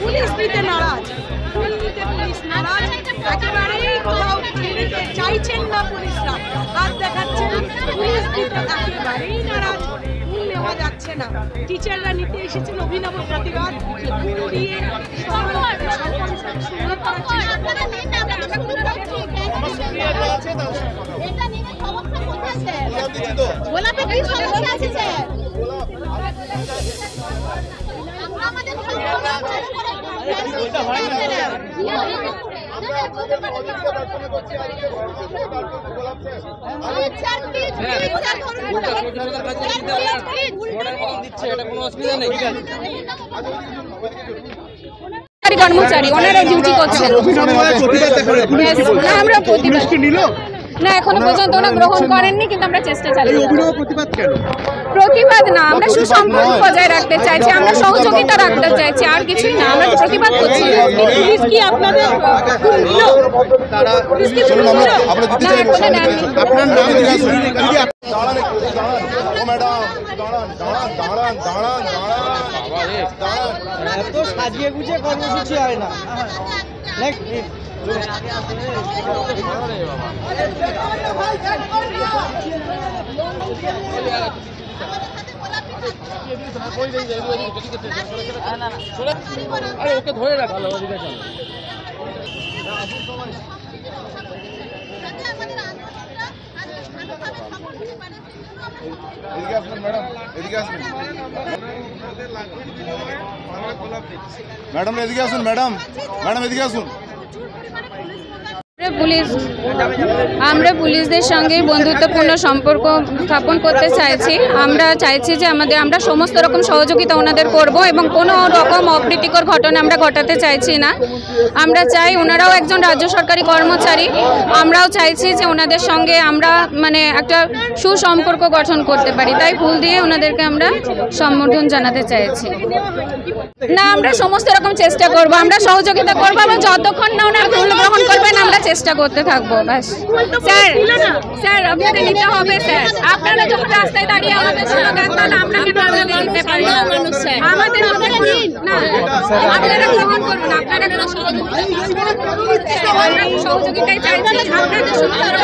Police দিতে নারাজ, police নারাজ, একেবারেই কোথাও চাইছেন না পুলিশরা, হাত দেখাচ্ছেন, পুলিশ দিতে একেবারেই নারাজ, ফুল নেওয়া যাচ্ছে না। টিচাররা নিতে এসেছেন অভিনব প্রতিবাদ, ফুল দিয়ে গোলাপে কি সমস্যা আছে স্যার? কর্মচারী ওনারা ডিউটি করছেন, আমরা প্রতিবাদ না এখনো পর্যন্ত ওরা গ্রহণ করেননি, কিন্তু আমরা চেষ্টা চালিয়ে প্রতিবাদ না, আমরা সুসম্পর্ক বজায় রাখতে চাইছি, আমরা সহযোগিতা রাখতে চাইছি, আর কিছুই না, আমরা প্রতিবাদ করছি। পুলিশ কি আপনাদের সাজিয়ে গুছিয়ে কর্মসূচি হয় না। ওকে ধরে রাখা ম্যাডাম এদিকে আসুন, ম্যাডাম এদিকে আসুন। আমরা পুলিশদের সঙ্গে বন্ধুত্বপূর্ণ সম্পর্ক স্থাপন করতে চাইছি। আমরা চাইছি যে আমরা সমস্ত রকম সহযোগিতা ওনাদের করব এবং কোনো রকম অপ্রীতিকর ঘটনা আমরা ঘটাতে চাইছি না। আমরা চাই ওনারাও একজন রাজ্য সরকারি কর্মচারী, আমরাও চাইছি যে ওনাদের সঙ্গে আমরা একটা সুসম্পর্ক গঠন করতে পারি, তাই ফুল দিয়ে ওনাদেরকে আমরা সম্বোধন জানাতে চাইছি। না, আমরা সমস্ত রকম চেষ্টা করব, আমরা সহযোগিতা করবো, আমরা যতক্ষণ না ওনারা ফুল গ্রহণ করবেন আমরা চেষ্টা করতে থাকবো। ব্যাস স্যার আপনাদের নিতে হবে স্যার, আপনারা যখন রাস্তায় দাঁড়িয়ে আমাদের সঙ্গে দেন তাহলে আমরা কেন আপনাদের নিতে পারি না? আমাদের না, আপনারা গ্রহণ করুন, আপনারা সহযোগিতায় চাইছি, আপনাদের আপনারা